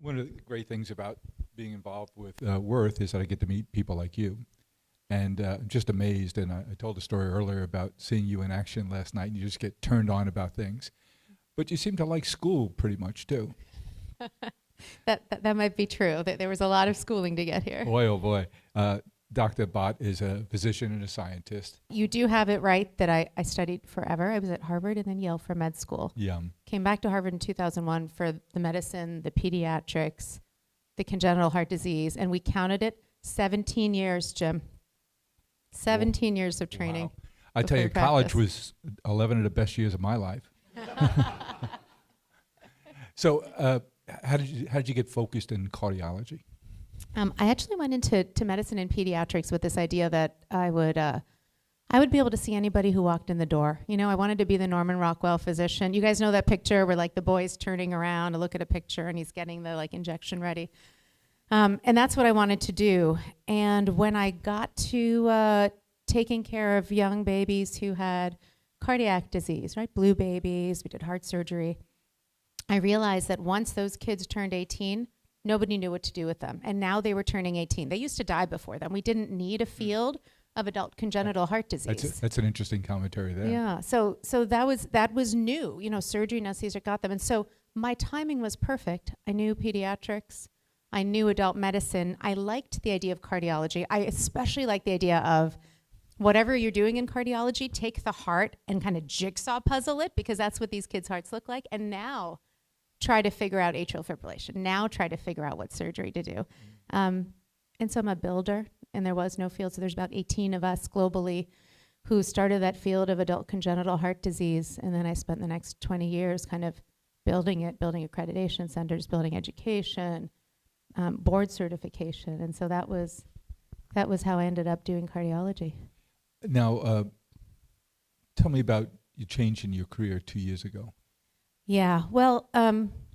One of the great things about being involved with Worth is that I get to meet people like you. And I'm just amazed, and I told a story earlier about seeing you in action last night, and you just get turned on about things. But you seem to like school pretty much, too. That might be true. There was a lot of schooling to get here. Boy, oh boy. Dr. Bhatt is a physician and a scientist. You do have it right that I studied forever. I was at Harvard and then Yale for med school. Yum. Came back to Harvard in 2001 for the medicine, the pediatrics, the congenital heart disease, and we counted it 17 years, Jim. 17 years of training. Wow. I tell you, college was 11 of the best years of my life. So how did you get focused in cardiology? I actually went into medicine and pediatrics with this idea that I would be able to see anybody who walked in the door. You know, I wanted to be the Norman Rockwell physician. You guys know that picture where like the boy's turning around to look at a picture and he's getting the like injection ready. And that's what I wanted to do. And when I got to taking care of young babies who had cardiac disease, right, blue babies, we did heart surgery, I realized that once those kids turned 18, nobody knew what to do with them. And now they were turning 18. They used to die before them. We didn't need a field of adult congenital heart disease. That's an interesting commentary there. Yeah. So that was new. You know, surgery, anesthesia got them. And so my timing was perfect. I knew pediatrics. I knew adult medicine. I liked the idea of cardiology. I especially like the idea of whatever you're doing in cardiology, take the heart and kind of jigsaw puzzle it, because that's what these kids' hearts look like. And now try to figure out atrial fibrillation. Now try to figure out what surgery to do. And so I'm a builder, and there was no field. So there's about 18 of us globally who started that field of adult congenital heart disease. And then I spent the next 20 years kind of building it, building accreditation centers, building education, board certification. And so that was how I ended up doing cardiology. Now, tell me about your change in your career 2 years ago. Yeah, well,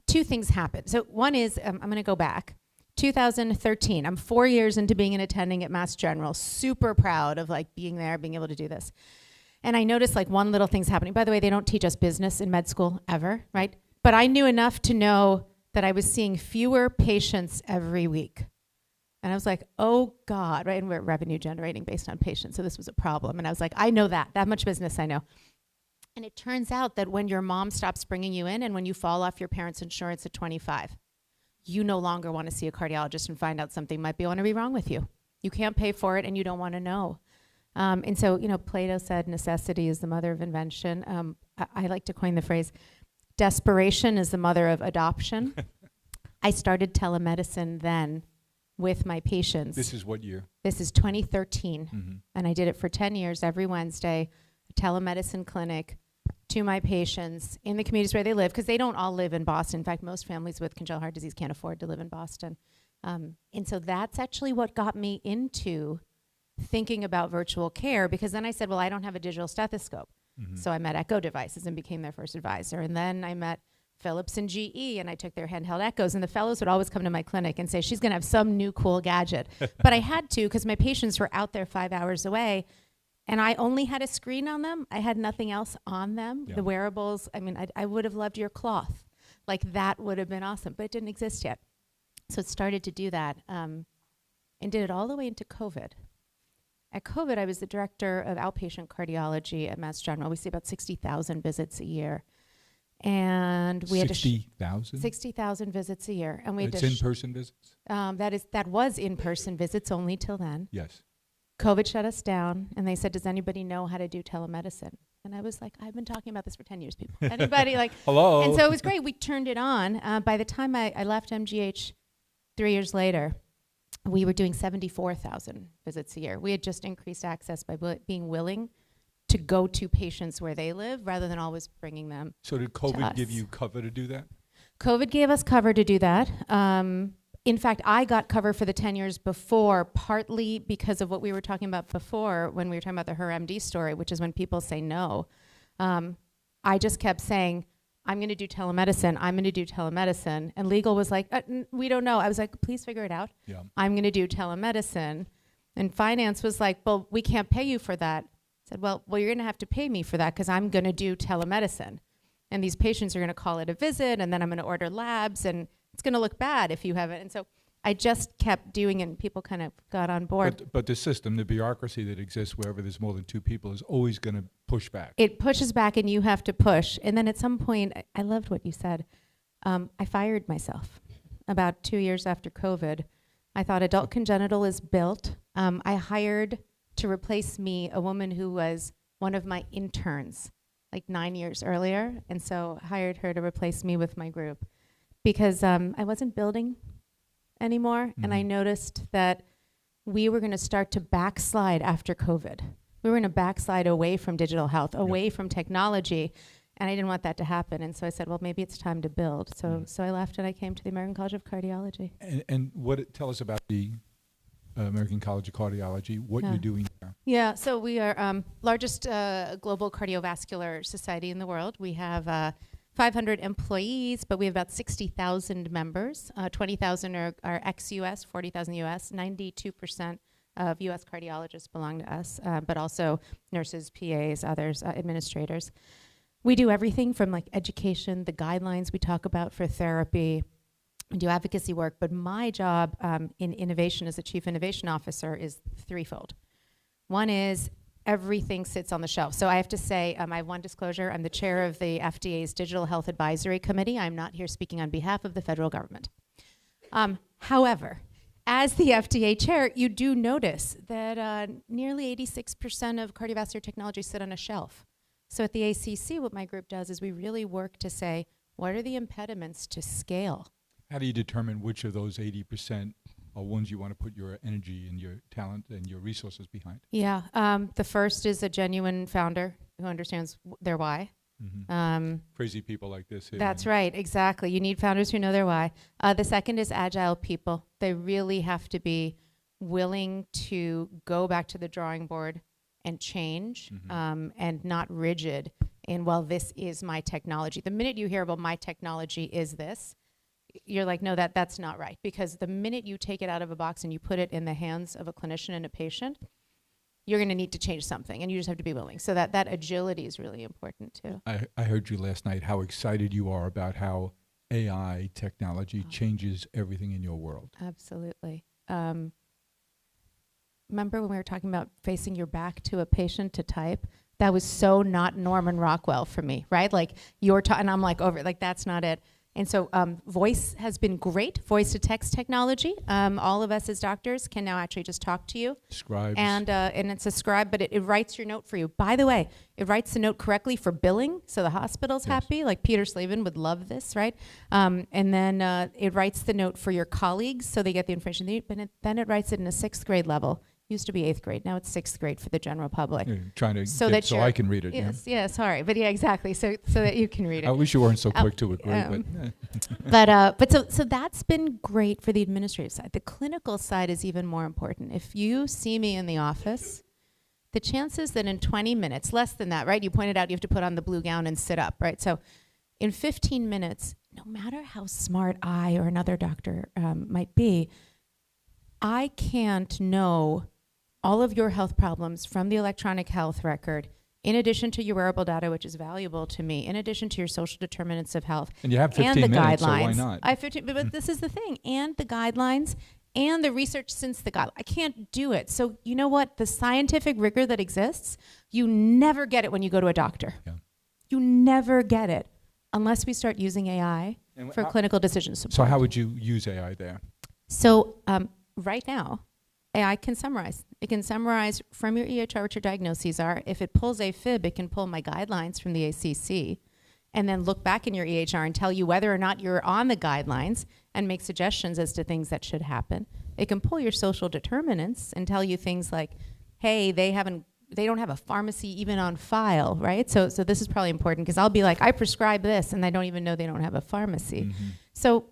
two things happened. So one is, I'm going to go back. 2013, I'm 4 years into being an attending at Mass General, super proud of like being there, being able to do this. And I noticed like one little thing's happening. By the way, they don't teach us business in med school ever, right? But I knew enough to know that I was seeing fewer patients every week. And I was like, oh God, right? And we're revenue generating based on patients. So this was a problem. And I was like, I know that much business I know. And it turns out that when your mom stops bringing you in and when you fall off your parents' insurance at 25, you no longer want to see a cardiologist and find out something might be wrong with you. You can't pay for it and you don't want to know. And so, you know, Plato said necessity is the mother of invention. I like to coin the phrase, desperation is the mother of adoption. I started telemedicine then with my patients. This is what year? This is 2013. Mm-hmm. And I did it for 10 years every Wednesday, a telemedicine clinic to my patients in the communities where they live, because they don't all live in Boston. In fact, most families with congenital heart disease can't afford to live in Boston. And so that's actually what got me into thinking about virtual care, because then I said, well, I don't have a digital stethoscope. Mm-hmm. So I met Echo Devices and became their first advisor. And then I met Philips and GE, and I took their handheld echoes. And the fellows would always come to my clinic and say, she's going to have some new cool gadget. But I had to, because my patients were out there 5 hours away. And I only had a screen on them. I had nothing else on them. Yeah. The wearables, I mean, I would have loved your cloth. Like that would have been awesome, but it didn't exist yet. So it started to do that and did it all the way into COVID. At COVID, I was the director of outpatient cardiology at Mass General. We see about 60,000 visits a year. And we had 60,000? 60,000 visits a year. And we had it's in-person visits? That was in-person visits only till then. Yes. COVID shut us down, and they said, does anybody know how to do telemedicine? And I was like, I've been talking about this for 10 years, people. Anybody like, hello? And so it was great. We turned it on. By the time I left MGH 3 years later, we were doing 74,000 visits a year. We had just increased access by being willing to go to patients where they live rather than always bringing them. So did COVID give you cover to do that? COVID gave us cover to do that. In fact, I got cover for the 10 years before, partly because of what we were talking about before when we were talking about the HerMD story, which is when people say no. I just kept saying, I'm going to do telemedicine. I'm going to do telemedicine. And legal was like, we don't know. I was like, please figure it out. Yeah. I'm going to do telemedicine. And finance was like, well, we can't pay you for that. I said, well, you're going to have to pay me for that because I'm going to do telemedicine. And these patients are going to call it a visit, and then I'm going to order labs. And it's going to look bad if you haven't. And so I just kept doing it, and people kind of got on board. But the system, the bureaucracy that exists wherever there's more than two people is always going to push back. It pushes back, and you have to push. And then at some point, I loved what you said. I fired myself about 2 years after COVID. I thought adult congenital is built. I hired to replace me a woman who was one of my interns like 9 years earlier. And so hired her to replace me with my group because I wasn't building anymore. Mm-hmm. And I noticed that we were going to start to backslide after COVID. We were going to backslide away from digital health, away from technology. And I didn't want that to happen. And so I said, well, maybe it's time to build. So I left and I came to the American College of Cardiology. And tell us about the American College of Cardiology, what you're doing there. Yeah, so we are largest global cardiovascular society in the world. We have 500 employees, but we have about 60,000 members. 20,000 are ex-US, 40,000 US. 92% of US cardiologists belong to us, but also nurses, PAs, others, administrators. We do everything from like education, the guidelines we talk about for therapy. We do advocacy work, but my job in innovation as the Chief Innovation Officer is threefold. One is everything sits on the shelf. So I have to say, I have one disclosure. I'm the chair of the FDA's Digital Health Advisory Committee. I'm not here speaking on behalf of the federal government. However, as the FDA chair, you do notice that nearly 86% of cardiovascular technology sit on a shelf. So at the ACC, what my group does is we really work to say, what are the impediments to scale? How do you determine which of those 80% are ones you want to put your energy and your talent and your resources behind? Yeah, the first is a genuine founder who understands their why. Mm-hmm. Crazy people like this. That's right, exactly. You need founders who know their why. The second is agile people. They really have to be willing to go back to the drawing board and change, and not rigid in, well, this is my technology. The minute you hear about my technology is this, you're like, no, that's not right. Because the minute you take it out of a box and you put it in the hands of a clinician and a patient, you're going to need to change something, and you just have to be willing. So that agility is really important too. I heard you last night how excited you are about how AI technology changes everything in your world. Absolutely. Remember when we were talking about facing your back to a patient to type? That was so not Norman Rockwell for me, right? Like and I'm like that's not it. And so voice has been great, voice to text technology. All of us as doctors can now actually just talk to you. Scribes. And it's a scribe, but it writes your note for you. By the way, it writes the note correctly for billing, so the hospital's happy. Like Peter Slavin would love this, right? And then it writes the note for your colleagues, so they get the information they need, but then it writes it in a 6th grade level. Used to be 8th grade. Now it's 6th grade for the general public. You're trying to so I can read it. Yes, yeah, sorry. But yeah, exactly. So that you can read it. I wish you weren't so quick to agree. But so that's been great for the administrative side. The clinical side is even more important. If you see me in the office, the chances that in 20 minutes, less than that, right? You pointed out you have to put on the blue gown and sit up, right? So in 15 minutes, no matter how smart I or another doctor might be, I can't know all of your health problems from the electronic health record, in addition to your wearable data, which is valuable to me, in addition to your social determinants of health. And you have 15 and the minutes, guidelines. So why not? I have 15, but this is the thing, and the guidelines, and the research since the guidelines. I can't do it. So you know what? The scientific rigor that exists, you never get it when you go to a doctor. Yeah. You never get it unless we start using AI for clinical decision support. So how would you use AI there? So right now, AI can summarize. It can summarize from your EHR what your diagnoses are. If it pulls AFib, it can pull my guidelines from the ACC and then look back in your EHR and tell you whether or not you're on the guidelines and make suggestions as to things that should happen. It can pull your social determinants and tell you things like, hey, they don't have a pharmacy even on file, right? So this is probably important because I'll be like, I prescribe this, and I don't even know they don't have a pharmacy. Mm-hmm. So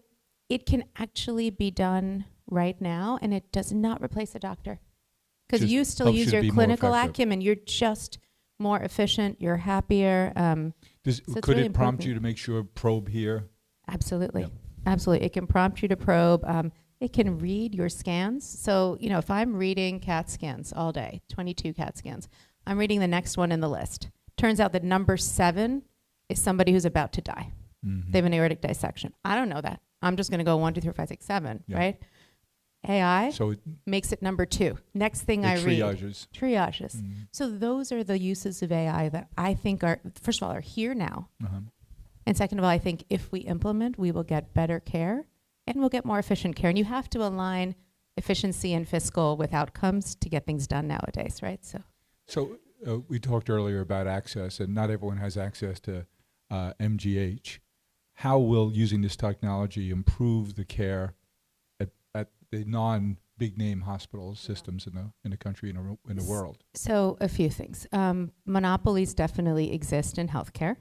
it can actually be done right now, and it does not replace a doctor. Because you still use your clinical acumen. You're just more efficient. You're happier. Could it prompt you to make sure probe here? Absolutely. Yep. Absolutely. It can prompt you to probe. It can read your scans. So, if I'm reading CAT scans all day, 22 CAT scans, I'm reading the next one in the list. Turns out that number 7 is somebody who's about to die. Mm-hmm. They have an aortic dissection. I don't know that. I'm just going to go 1, 2, 3, 4, 5, 6, 7, Yeah. right? AI So makes it number 2. Next thing it I read. triages. Triages. Mhm. So those are the uses of AI that I think are, first of all, are here now. Uh-huh. And second of all, I think if we implement, we will get better care and we'll get more efficient care. And you have to align efficiency and fiscal with outcomes to get things done nowadays, right? So we talked earlier about access, and not everyone has access to MGH. How will using this technology improve the care at the non-big name hospital systems in the country and in the world? So a few things. Monopolies definitely exist in healthcare.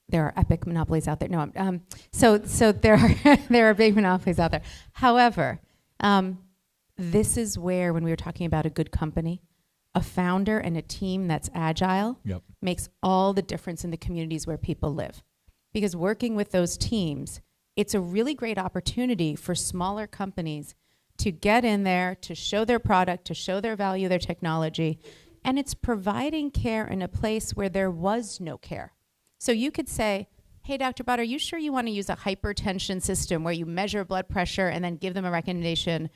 There are epic monopolies out there. No, so there are there are big monopolies out there. However, this is where, when we were talking about a good company, a founder and a team that's agile Yep. makes all the difference in the communities where people live. Because working with those teams, it's a really great opportunity for smaller companies to get in there, to show their product, to show their value, their technology, and it's providing care in a place where there was no care. So you could say, hey, Dr. Bhatt, are you sure you want to use a hypertension system where you measure blood pressure and then give them a recommendation,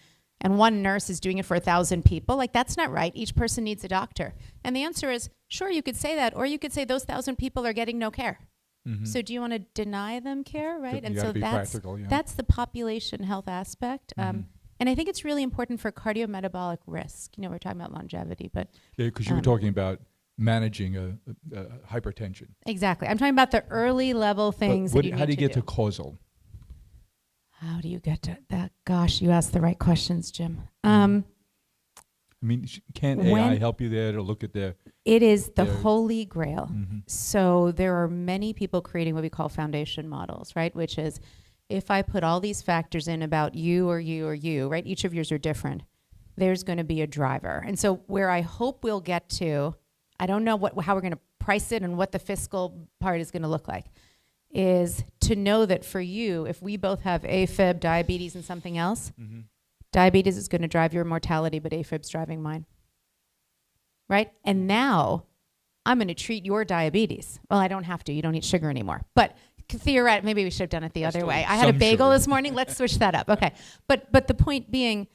and one nurse is doing it for 1,000 people? Like, that's not right. Each person needs a doctor. And the answer is, sure, you could say that, or you could say those 1,000 people are getting no care. Mm-hmm. So do you want to deny them care, right? You gotta be practical, yeah. That's the population health aspect. Mm-hmm. And I think it's really important for cardiometabolic risk. You know, we're talking about longevity, but Yeah, because you were talking about managing a hypertension. exactly. I'm talking about the early level things that you need to do. How do you get to causal? How do you get to that? Gosh, you asked the right questions, Jim. I mean, can't AI help you there to look at the... It is the holy grail. Mm-hmm. So there are many people creating what we call foundation models, right? Which is, if I put all these factors in about you or you or you, right? Each of yours are different. There's going to be a driver. And so where I hope we'll get to, I don't know how we're going to price it and what the fiscal part is going to look like, is to know that for you, if we both have AFib, diabetes, and something else, Mm-hmm. diabetes is going to drive your mortality, but AFib's driving mine. Right? And now I'm going to treat your diabetes. Well, I don't have to. You don't eat sugar anymore. But theoretically, maybe we should have done it the other way. I had a bagel this morning. Let's switch that up. Okay. But the point being,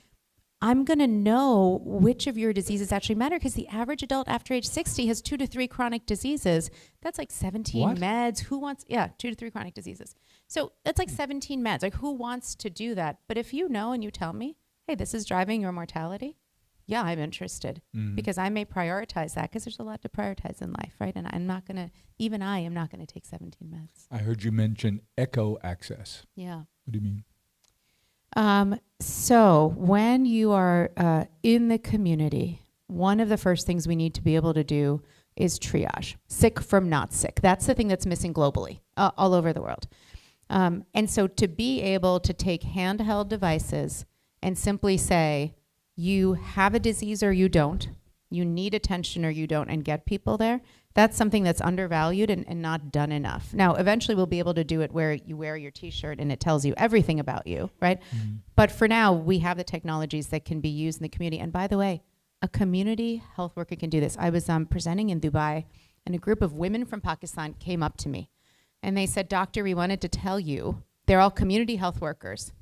I'm going to know which of your diseases actually matter, because the average adult after age 60 has 2 to 3 chronic diseases. That's like 17 meds. Who wants, 2 to 3 chronic diseases. So that's like 17 meds. Like, who wants to do that? But if you know and you tell me, hey, this is driving your mortality, yeah, I'm interested, because I may prioritize that, because there's a lot to prioritize in life, right? And I'm not going to, even I am not going to take 17 meds. I heard you mention echo access. Yeah. What do you mean? So when you are in the community, one of the first things we need to be able to do is triage sick from not sick. That's the thing that's missing globally, all over the world. And so to be able to take handheld devices and simply say, you have a disease or you don't, you need attention or you don't, and get people there, that's something that's undervalued and not done enough. Now, eventually we'll be able to do it where you wear your T-shirt and it tells you everything about you, right? Mm-hmm. But for now, we have the technologies that can be used in the community. And by the way, a community health worker can do this. I was presenting in Dubai, and a group of women from Pakistan came up to me. And they said, doctor, we wanted to tell you, they're all community health workers.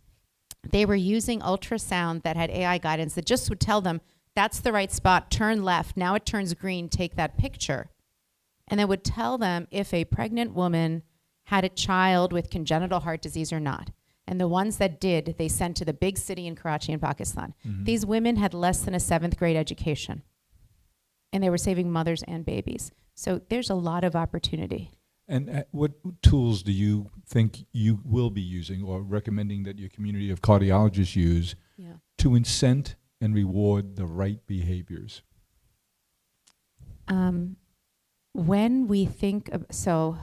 They were using ultrasound that had AI guidance that just would tell them, that's the right spot, turn left, now it turns green, take that picture. And they would tell them if a pregnant woman had a child with congenital heart disease or not. And the ones that did, they sent to the big city in Karachi in Pakistan. Mm-hmm. These women had less than a 7th grade education. And they were saving mothers and babies. So there's a lot of opportunity. And what tools do you think you will be using or recommending that your community of cardiologists use to incent and reward the right behaviors? When we think of, so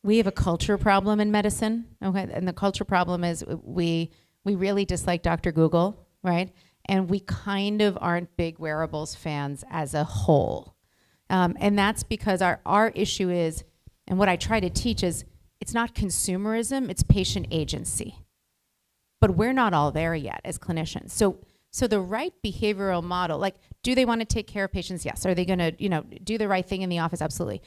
we have a culture problem in medicine, okay? And the culture problem is we really dislike Dr. Google, right? And we kind of aren't big wearables fans as a whole. And that's because our issue is, and what I try to teach is, it's not consumerism, it's patient agency. But we're not all there yet as clinicians. So the right behavioral model, like, do they want to take care of patients? Yes. Are they going to, do the right thing in the office? Absolutely.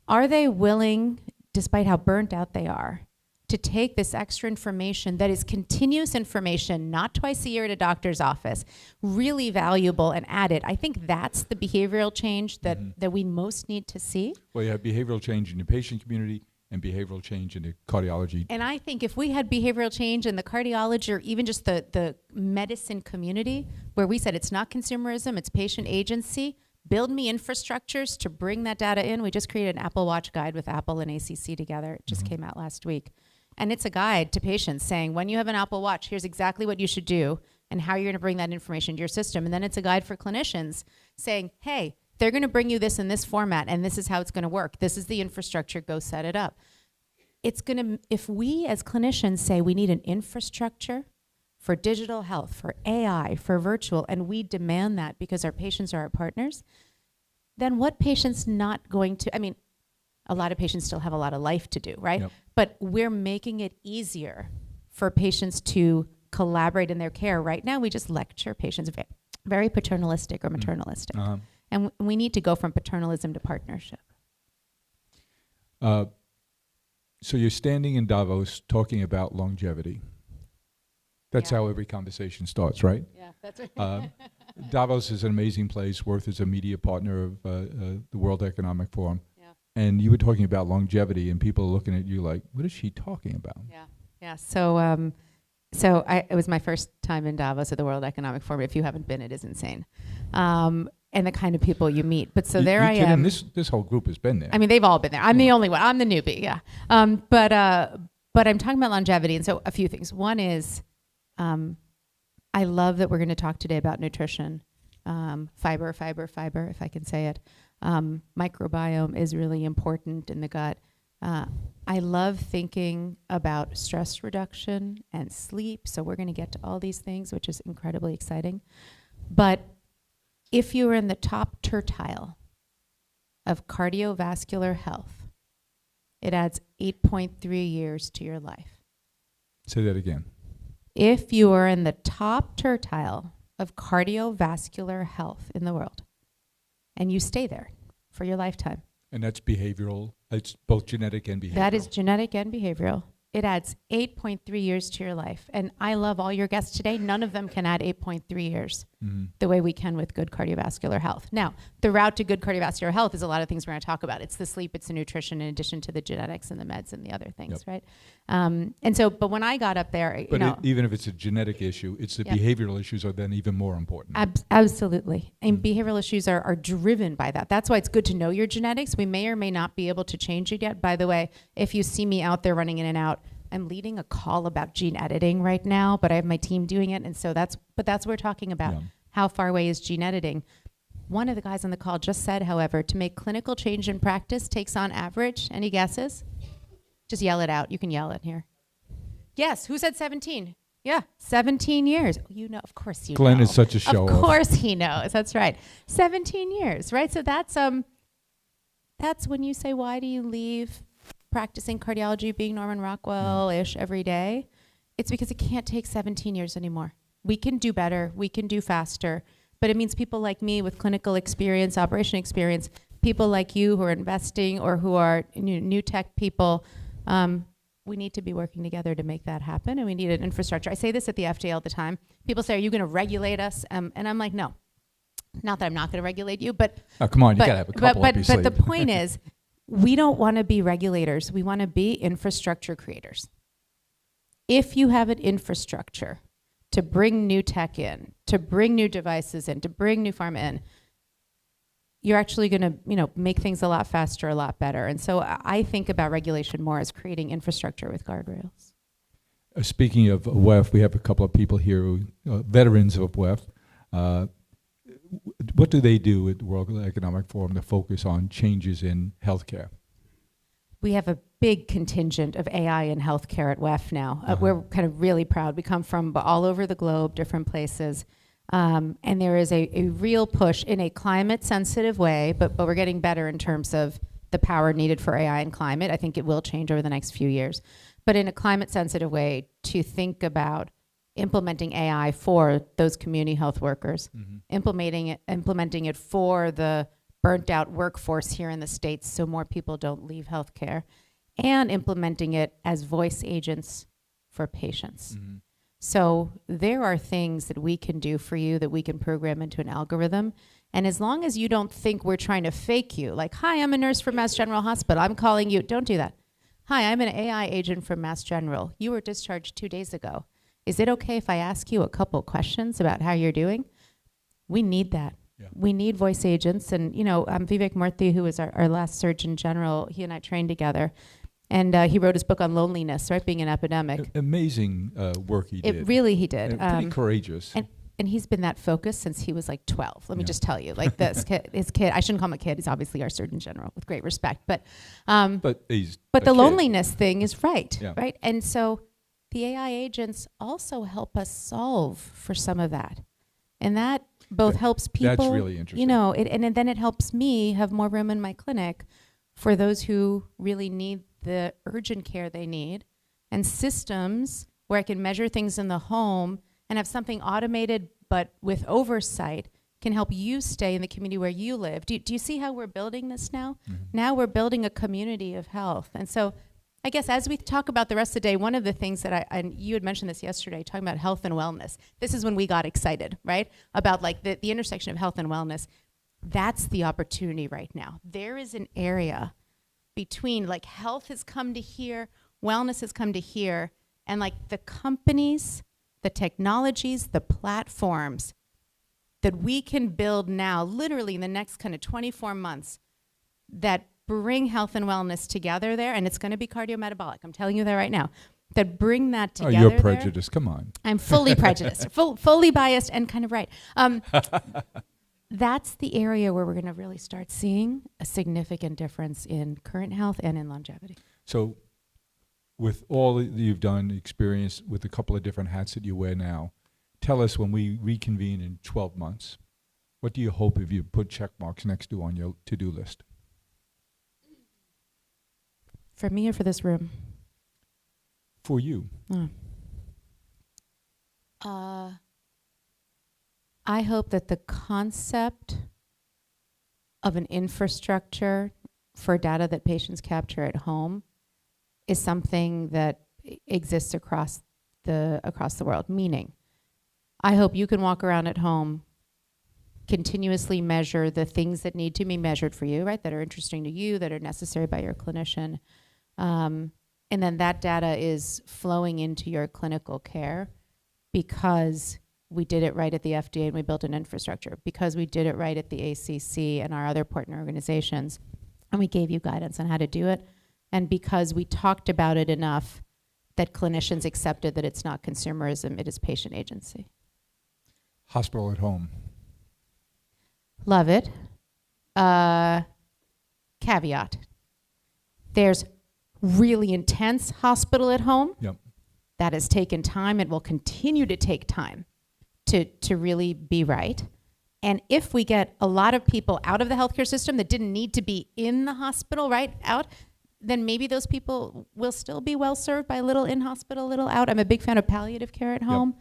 Are they willing despite how burnt out they are, to take this extra information that is continuous information, not twice a year at a doctor's office, really valuable, and add it. I think that's the behavioral change that we most need to see. Well, you have behavioral change in the patient community and behavioral change in the cardiology. And I think if we had behavioral change in the cardiology or even just the medicine community, where we said it's not consumerism, it's patient agency, build me infrastructures to bring that data in. We just created an Apple Watch guide with Apple and ACC together. It just came out last week. And it's a guide to patients saying, when you have an Apple Watch, here's exactly what you should do and how you're going to bring that information to your system. And then it's a guide for clinicians saying, hey, they're going to bring you this in this format, and this is how it's going to work. This is the infrastructure. Go set it up. It's going to, if we as clinicians say we need an infrastructure for digital health, for AI, for virtual, and we demand that because our patients are our partners, then what patient's not going to, I mean, a lot of patients still have a lot of life to do, right? Yep. But we're making it easier for patients to collaborate in their care. Right now, we just lecture patients very paternalistic or maternalistic. And we need to go from paternalism to partnership. So you're standing in Davos talking about longevity. That's how every conversation starts, right? Yeah, that's right. Davos is an amazing place. Worth is a media partner of the World Economic Forum. Yeah. And you were talking about longevity, and people are looking at you like, what is she talking about? Yeah. So it was my first time in Davos at the World Economic Forum. If you haven't been, it is insane. And the kind of people you meet. But so there I am. This whole group has been there. I mean, they've all been there. I'm the only one. I'm the newbie, yeah. But I'm talking about longevity. And so a few things. One is I love that we're going to talk today about nutrition. Fiber, if I can say it. Microbiome is really important in the gut. I love thinking about stress reduction and sleep. So we're going to get to all these things, which is incredibly exciting. But if you are in the top tertile of cardiovascular health, it adds 8.3 years to your life. Say that again. If you are in the top tertile of cardiovascular health in the world, and you stay there for your lifetime. And that's behavioral. It's both genetic and behavioral. That is genetic and behavioral. It adds 8.3 years to your life. And I love all your guests today. None of them can add 8.3 years the way we can with good cardiovascular health. Now, the route to good cardiovascular health is a lot of things we're going to talk about. It's the sleep, it's the nutrition, in addition to the genetics and the meds and the other things, right? And so, but when I got up there, even if it's a genetic issue, it's the behavioral issues are then even more important. Absolutely. And behavioral issues are driven by that. That's why it's good to know your genetics. We may or may not be able to change it yet. By the way, if you see me out there running in and out, I'm leading a call about gene editing right now, but I have my team doing it. And so that's what we're talking about. How far away is gene editing? One of the guys on the call just said, however, to make clinical change in practice takes on average, any guesses? Just yell it out. You can yell it here. Yes, who said 17? Yeah, 17 years. You know, of course you know. Glenn is such a show-off. Of course he knows. That's right. 17 years, right? So that's when you say, why do you leave practicing cardiology, being Norman Rockwell-ish every day? It's because it can't take 17 years anymore. We can do better. We can do faster. But it means people like me with clinical experience, operation experience, people like you who are investing or who are new tech people, we need to be working together to make that happen, and we need an infrastructure. I say this at the FDA all the time. People say, are you going to regulate us? And I'm like, no. Not that I'm not going to regulate you, but... Oh, come on, you got to have a couple up your sleeve. But the point is, we don't want to be regulators. We want to be infrastructure creators. If you have an infrastructure to bring new tech in, to bring new devices in, to bring new pharma in, you're actually going to, make things a lot faster, a lot better. And so I think about regulation more as creating infrastructure with guardrails. Speaking of WEF, we have a couple of people here, veterans of WEF. What do they do at the World Economic Forum to focus on changes in healthcare? We have a big contingent of AI in healthcare at WEF now. We're kind of really proud. We come from all over the globe, different places. And there is a real push in a climate-sensitive way, but we're getting better in terms of the power needed for AI and climate. I think it will change over the next few years. But in a climate-sensitive way, to think about implementing AI for those community health workers, implementing it for the burnt out workforce here in the States so more people don't leave healthcare, and implementing it as voice agents for patients. Mhm. So there are things that we can do for you that we can program into an algorithm. And as long as you don't think we're trying to fake you, like, hi, I'm a nurse from Mass General Hospital, I'm calling you, don't do that. Hi, I'm an AI agent from Mass General. You were discharged 2 days ago. Is it okay if I ask you a couple questions about how you're doing? We need that. Yeah. We need voice agents. And, Vivek Murthy, who was our last Surgeon General, he and I trained together. And he wrote his book on loneliness, right, being an epidemic. Amazing work he did. He did. Pretty courageous. And he's been that focused since he was like 12. Let me Yeah. just tell you, like his kid, I shouldn't call him a kid. He's obviously our Surgeon General with great respect. But he's the a kid. loneliness thing is right, Yeah. right? And so the AI agents also help us solve for some of that. And that both helps people. That's really interesting. And then it helps me have more room in my clinic for those who really need the urgent care they need, and systems where I can measure things in the home and have something automated but with oversight can help you stay in the community where you live. Do you see how we're building this now? Mm-hmm. Now we're building a community of health. And so I guess as we talk about the rest of the day, one of the things that and you had mentioned this yesterday, talking about health and wellness. This is when we got excited, right? About like the intersection of health and wellness. That's the opportunity right now. There is an area between like health has come to here, wellness has come to here, and like the companies, the technologies, the platforms that we can build now, literally in the next kind of 24 months, that bring health and wellness together there, and it's going to be cardiometabolic. I'm telling you that right now. That bring that together. You're prejudiced. Come on. I'm fully prejudiced, fully biased, and kind of right. That's the area where we're going to really start seeing a significant difference in current health and in longevity. So with all that you've done, experience with a couple of different hats that you wear now, tell us when we reconvene in 12 months, what do you hope if you put check marks next to on your to-do list? For me or for this room? For you. I hope that the concept of an infrastructure for data that patients capture at home is something that exists across the world. Meaning, I hope you can walk around at home, continuously measure the things that need to be measured for you, right? That are interesting to you, that are necessary by your clinician. And then that data is flowing into your clinical care because we did it right at the FDA and we built an infrastructure, because we did it right at the ACC and our other partner organizations, and we gave you guidance on how to do it, and because we talked about it enough that clinicians accepted that it's not consumerism, it is patient agency. Hospital at home. Love it. Caveat. There's really intense hospital at home. Yep. That has taken time. It will continue to take time to really be right. And if we get a lot of people out of the healthcare system that didn't need to be in the hospital, right, out, then maybe those people will still be well served by a little in hospital, a little out. I'm a big fan of palliative care at home.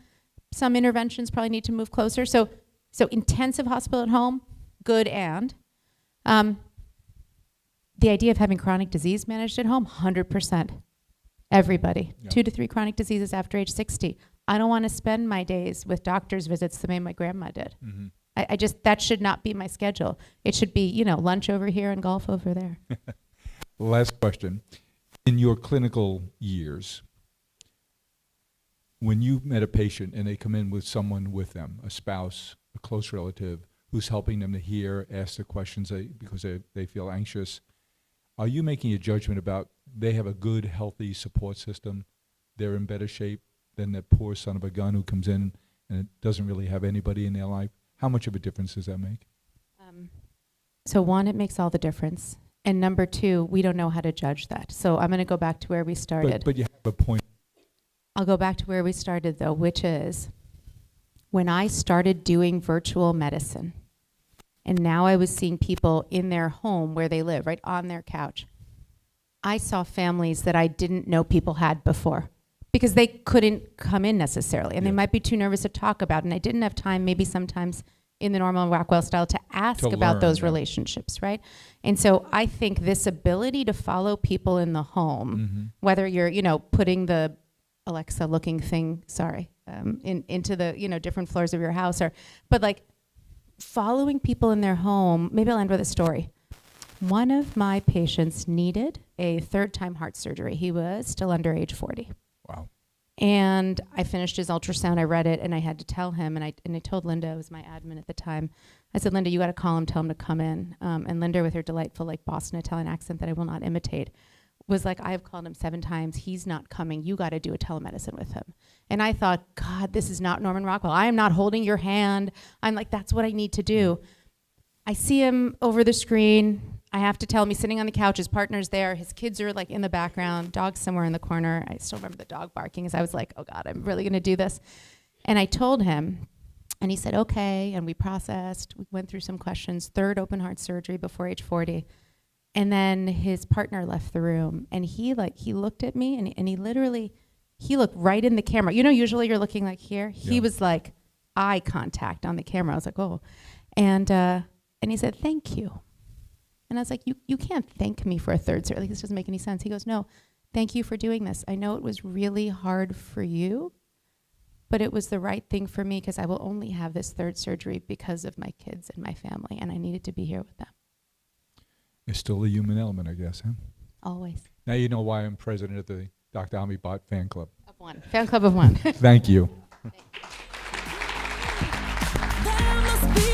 Some interventions probably need to move closer. So intensive hospital at home, good. And the idea of having chronic disease managed at home, 100%. Everybody. Yeah. 2 to 3 chronic diseases after age 60. I don't want to spend my days with doctor's visits the way my grandma did. Mm-hmm. I just, that should not be my schedule. It should be, lunch over here and golf over there. Last question. In your clinical years, when you met a patient and they come in with someone with them, a spouse, a close relative, who's helping them to hear, ask the questions because they feel anxious, are you making a judgment about they have a good, healthy support system, they're in better shape than that poor son of a gun who comes in and it doesn't really have anybody in their life? How much of a difference does that make? So 1, it makes all the difference. And number 2, we don't know how to judge that. So I'm going to go back to where we started. But you have a point. I'll go back to where we started, though, which is when I started doing virtual medicine, and now I was seeing people in their home where they live, right, on their couch. I saw families that I didn't know people had before because they couldn't come in necessarily, and they might be too nervous to talk about, and I didn't have time maybe sometimes in the Norman Rockwell style to ask To about learn, those yeah. relationships, right? And so I think this ability to follow people in the home, whether you're, putting the Alexa looking thing, into the, different floors of your house, but like following people in their home. Maybe I'll end with a story. One of my patients needed a third-time heart surgery. He was still under age 40. Wow. And I finished his ultrasound, I read it, and I had to tell him, and I told Linda, who was my admin at the time, I said, Linda, you got to call him, tell him to come in. And Linda, with her delightful like Boston Italian accent that I will not imitate, was like, I've called him 7 times. He's not coming. You got to do a telemedicine with him. And I thought, God, this is not Norman Rockwell. I am not holding your hand. I'm like, that's what I need to do. I see him over the screen. I have to tell him he's sitting on the couch. His partner's there. His kids are like in the background. Dog's somewhere in the corner. I still remember the dog barking as I was like, oh God, I'm really going to do this. And I told him, and he said, okay. And we processed. We went through some questions. 3rd open heart surgery before age 40. And then his partner left the room. And he looked at me and he looked right in the camera. Usually you're looking like here. He was like eye contact on the camera. I was like, oh. And he said, thank you. And I was like, you can't thank me for a 3rd surgery. Like, this doesn't make any sense. He goes, no, thank you for doing this. I know it was really hard for you, but it was the right thing for me because I will only have this 3rd surgery because of my kids and my family, and I needed to be here with them. It's still a human element, I guess, huh? Always. Now you know why I'm president of the Dr. Ami Bhatt fan club. Of 1. Fan club of 1. Thank you. There must be